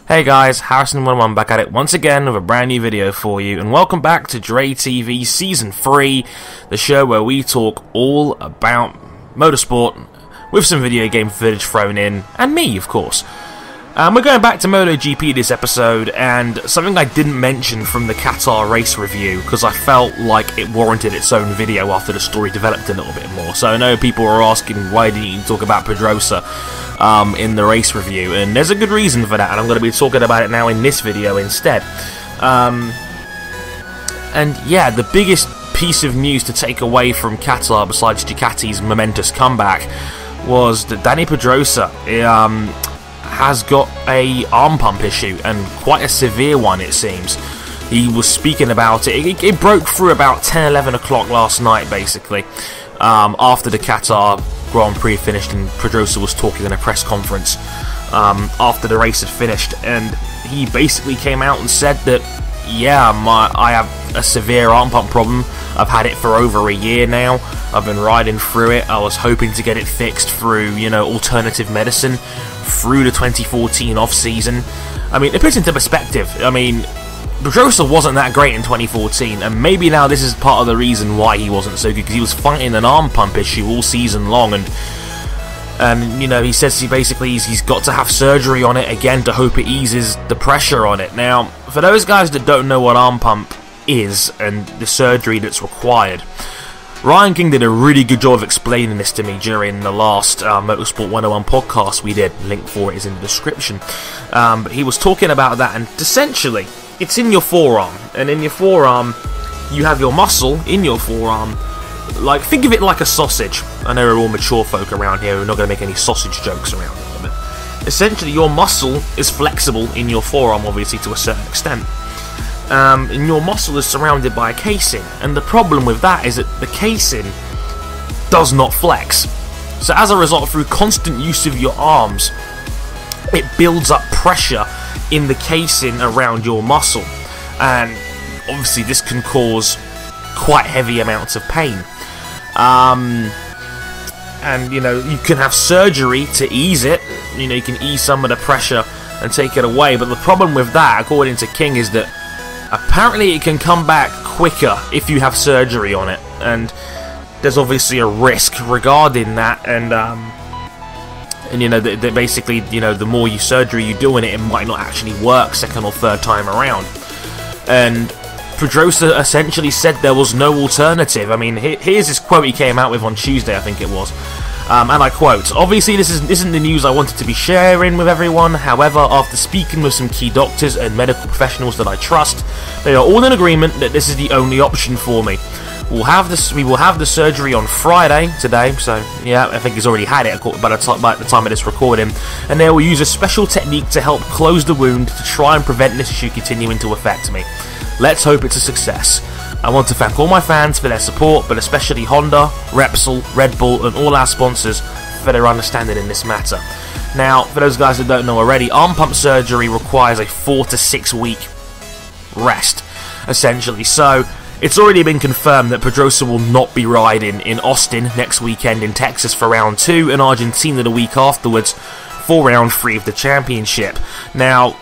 Hey guys, Harrison11 back at it once again with a brand new video for you, and welcome back to Dre TV Season 3, the show where we talk all about motorsport, with some video game footage thrown in, and me, of course. We're going back to MotoGP this episode, and something I didn't mention from the Qatar race review, because I felt like it warranted its own video after the story developed a little bit more. So I know people are asking, why didn't you talk about Pedrosa in the race review, and there's a good reason for that, and I'm going to be talking about it now in this video instead. And yeah, the biggest piece of news to take away from Qatar, besides Ducati's momentous comeback, was that Dani Pedrosa has got a arm pump issue, and quite a severe one it seems. He was speaking about it. It broke through about 10-11 o'clock last night, basically, after the Qatar Grand Prix finished, and Pedrosa was talking in a press conference after the race had finished, and he basically came out and said that, yeah, I have a severe arm pump problem. I've had it for over a year now. I've been riding through it. I was hoping to get it fixed through, alternative medicine through the 2014 off-season. I mean, it puts into perspective. I mean, Pedrosa wasn't that great in 2014, and maybe now this is part of the reason why he wasn't so good, because he was fighting an arm pump issue all season long, and he says he's got to have surgery on it again to hope it eases the pressure on it. Now, for those guys that don't know what arm pump is and the surgery that's required, Ryan King did a really good job of explaining this to me during the last Motorsport 101 podcast we did. Link for it is in the description. But he was talking about that, and essentially, it's in your forearm, and in your forearm, you have your muscle in your forearm. Like, think of it like a sausage. I know we're all mature folk around here, we're not going to make any sausage jokes around it, but essentially your muscle is flexible in your forearm, obviously, to a certain extent. And your muscle is surrounded by a casing, and the problem with that is that the casing does not flex. So as a result, through constant use of your arms, it builds up pressure in the casing around your muscle, and obviously this can cause quite heavy amounts of pain. And you can have surgery to ease it. You can ease some of the pressure and take it away, but the problem with that, according to King, is that apparently it can come back quicker if you have surgery on it, and there's obviously a risk regarding that, and basically, the more surgery you do in it, it might not actually work second or third time around. And Pedrosa essentially said there was no alternative. I mean, here's this quote he came out with on Tuesday, I think it was. And I quote, "Obviously this isn't the news I wanted to be sharing with everyone. However, after speaking with some key doctors and medical professionals that I trust, they are all in agreement that this is the only option for me. We will have the surgery on Friday, today, so yeah, I think he's already had it by the time of this recording, and they will use a special technique to help close the wound to try and prevent this issue continuing to affect me. Let's hope it's a success. I want to thank all my fans for their support, but especially Honda, Repsol, Red Bull, and all our sponsors for their understanding in this matter." Now, for those guys that don't know already, arm pump surgery requires a 4 to 6 week rest, essentially. So it's already been confirmed that Pedrosa will not be riding in Austin next weekend, in Texas for round 2, and Argentina the week afterwards for round 3 of the championship. Now,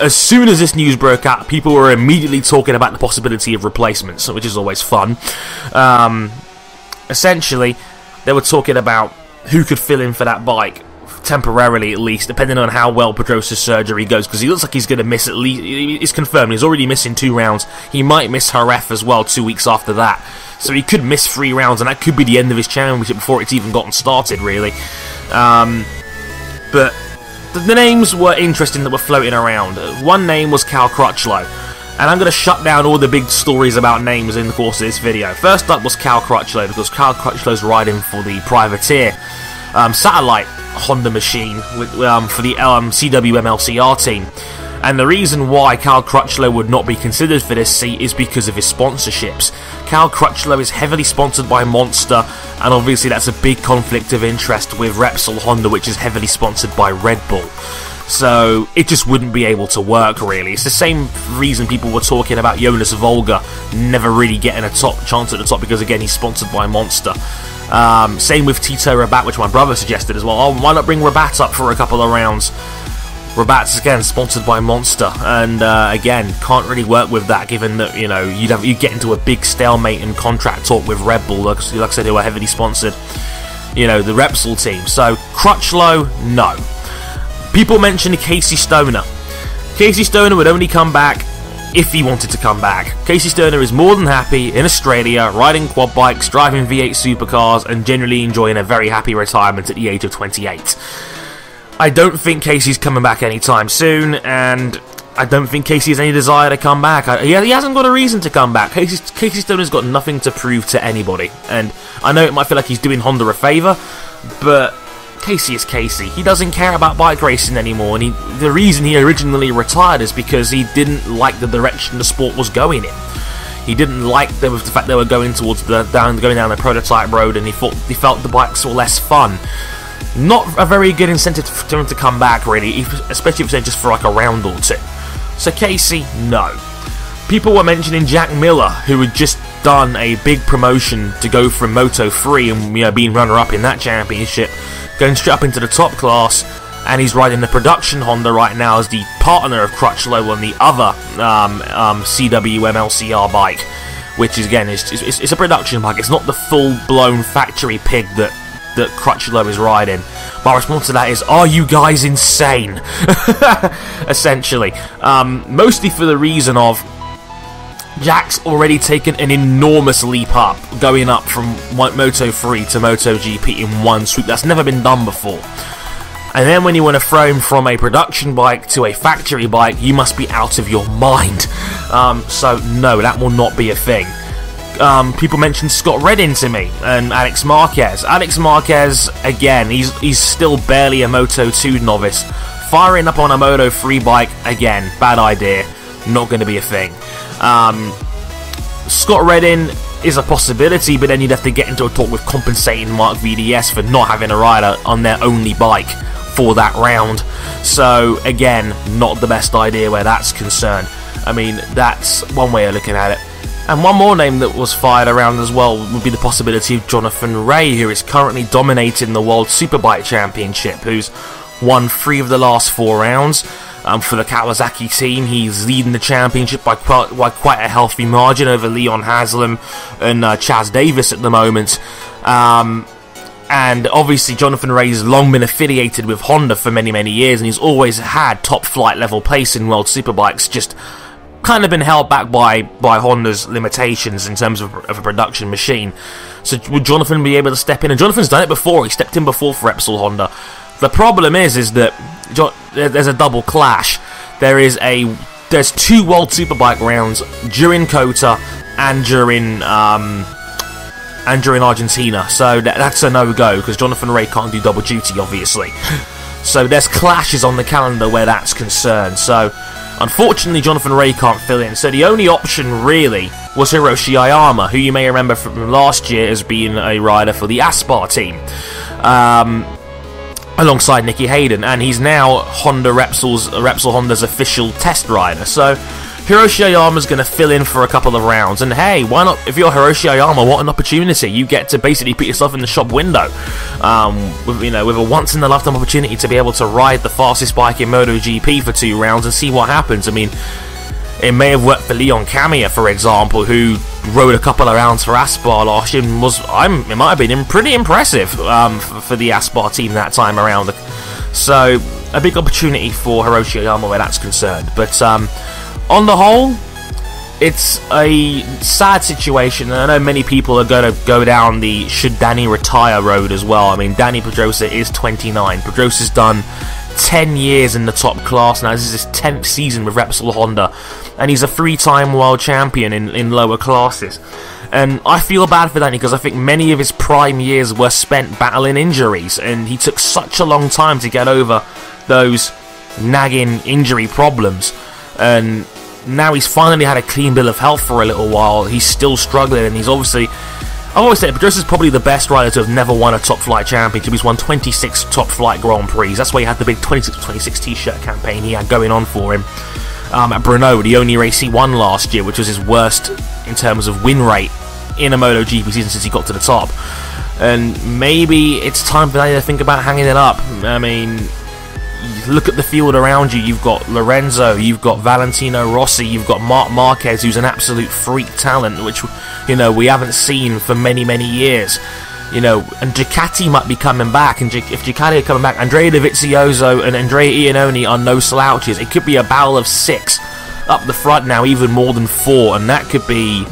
as soon as this news broke out, people were immediately talking about the possibility of replacements, which is always fun. Essentially, they were talking about who could fill in for that bike, temporarily at least, depending on how well Pedrosa's surgery goes, because he looks like he's going to miss at least, it's confirmed, he's already missing 2 rounds. He might miss Jerez as well 2 weeks after that. So he could miss 3 rounds, and that could be the end of his championship before it's even gotten started, really. But the names were interesting that were floating around. One name was Cal Crutchlow, and I'm going to shut down all the big stories about names in the course of this video. First up was Cal Crutchlow, because Cal Crutchlow's riding for the privateer satellite Honda machine for the CWMLCR team. And the reason why Cal Crutchlow would not be considered for this seat is because of his sponsorships. Cal Crutchlow is heavily sponsored by Monster, and obviously that's a big conflict of interest with Repsol Honda, which is heavily sponsored by Red Bull. So it just wouldn't be able to work, really. It's the same reason people were talking about Jonas Volga never really getting a chance at the top, because again, he's sponsored by Monster. Same with Tito Rabat, which my brother suggested as well. Oh, why not bring Rabat up for a couple of rounds? Rabat's again sponsored by Monster, and again can't really work with that, given that you get into a big stalemate in contract talk with Red Bull, like I said, who are heavily sponsored, the Repsol team. So Crutchlow, no. People mentioned Casey Stoner. Casey Stoner would only come back if he wanted to come back. Casey Stoner is more than happy in Australia, riding quad bikes, driving V8 supercars, and generally enjoying a very happy retirement at the age of 28. I don't think Casey's coming back anytime soon, and I don't think Casey has any desire to come back. He hasn't got a reason to come back. Casey Stoner's got nothing to prove to anybody, and I know it might feel like he's doing Honda a favour, but Casey is Casey. He doesn't care about bike racing anymore, and the reason he originally retired is because he didn't like the direction the sport was going in. He didn't like the fact they were going towards going down the prototype road, and he felt the bikes were less fun. Not a very good incentive for him to come back, really, especially if it's just for like a round or two. So Casey, no. People were mentioning Jack Miller, who had just done a big promotion to go from Moto3 and being runner-up in that championship, going straight up into the top class, and he's riding the production Honda right now as the partner of Crutchlow on the other CWM LCR bike, which is again it's a production bike. It's not the full-blown factory pig that Crutchlow is riding. My response to that is, are you guys insane? Essentially. Mostly for the reason of Jack's already taken an enormous leap up, going up from Moto3 to MotoGP in one swoop. That's never been done before. And then when you want to throw him from a production bike to a factory bike, you must be out of your mind. So no, that will not be a thing. People mentioned Scott Redding to me and Alex Marquez. Alex Marquez, again, he's still barely a Moto2 novice. Firing up on a Moto3 bike, again, bad idea. Not going to be a thing. Scott Redding is a possibility, but then you'd have to get into a talk with compensating Mark VDS for not having a rider on their only bike for that round. So, again, not the best idea where that's concerned. I mean, that's one way of looking at it. And one more name that was fired around as well would be the possibility of Jonathan Rea, who is currently dominating the World Superbike Championship, who's won 3 of the last 4 rounds. For the Kawasaki team, he's leading the championship by quite a healthy margin over Leon Haslam and Chaz Davis at the moment. And obviously Jonathan Rea's long been affiliated with Honda for many, many years, and he's always had top flight level place in World Superbikes, just kind of been held back by Honda's limitations in terms of a production machine. So would Jonathan be able to step in? And Jonathan's done it before. He stepped in before for Repsol Honda. The problem is that there's a double clash. There's 2 World Superbike rounds during Kota and during Argentina. So that's a no-go, because Jonathan Rea can't do double duty, obviously. So there's clashes on the calendar where that's concerned. So unfortunately, Jonathan Rea can't fill in. So the only option really was Hiroshi Ayama, who you may remember from last year as being a rider for the Aspar team, alongside Nicky Hayden, and he's now Repsol Honda's official test rider. So Hiroshi Ayama's going to fill in for a couple of rounds, and hey, why not? If you're Hiroshi Ayama, what an opportunity! You get to basically put yourself in the shop window, with a once-in-a-lifetime opportunity to be able to ride the fastest bike in MotoGP for 2 rounds and see what happens. I mean, it may have worked for Leon Camier, for example, who rode a couple of rounds for Aspar last year and it might have been pretty impressive for the Aspar team that time around. So a big opportunity for Hiroshi Ayama where that's concerned. But on the whole, it's a sad situation, and I know many people are going to go down the should Dani retire road as well. I mean, Dani Pedrosa is 29. Pedrosa's done 10 years in the top class now. This is his 10th season with Repsol Honda, and he's a 3-time world champion in lower classes. And I feel bad for Dani, because I think many of his prime years were spent battling injuries, and he took such a long time to get over those nagging injury problems. And now he's finally had a clean bill of health for a little while. He's still struggling, and he's obviously, I've always said Pedrosa's probably the best rider to have never won a top flight championship. He's won 26 top flight Grand Prix. That's why he had the big 26 t-shirt campaign he had going on for him. At Brno, the only race he won last year, which was his worst in terms of win rate in a MotoGP season since he got to the top. And maybe it's time for Dani to think about hanging it up. I mean, you look at the field around you. You've got Lorenzo, you've got Valentino Rossi, you've got Marc Marquez, who's an absolute freak talent, which, you know, we haven't seen for many, many years. You know, and Ducati might be coming back, and if Ducati are coming back, Andrea Dovizioso and Andrea Iannone are no slouches. It could be a battle of 6 up the front now, even more than 4, and that could be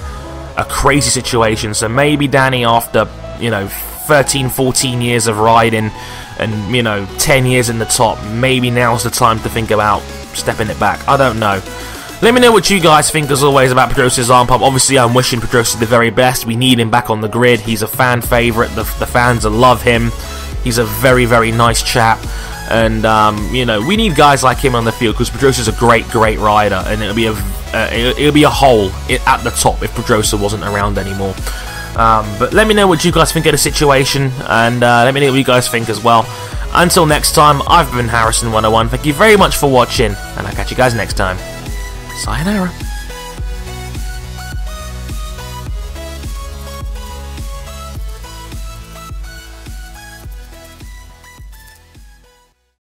a crazy situation. So maybe Dani, after, you know, 13, 14 years of riding and, you know, 10 years in the top, maybe now's the time to think about stepping it back. I don't know. Let me know what you guys think, as always, about Pedrosa's arm pump. Obviously, I'm wishing Pedrosa the very best. We need him back on the grid. He's a fan favourite. The fans love him. He's a very, very nice chap. And, you know, we need guys like him on the field, because Pedrosa's a great, great rider. And it'll be a hole at the top if Pedrosa wasn't around anymore. But let me know what you guys think of the situation. And let me know what you guys think as well. Until next time, I've been Harrison101. Thank you very much for watching. And I'll catch you guys next time. Sayonara.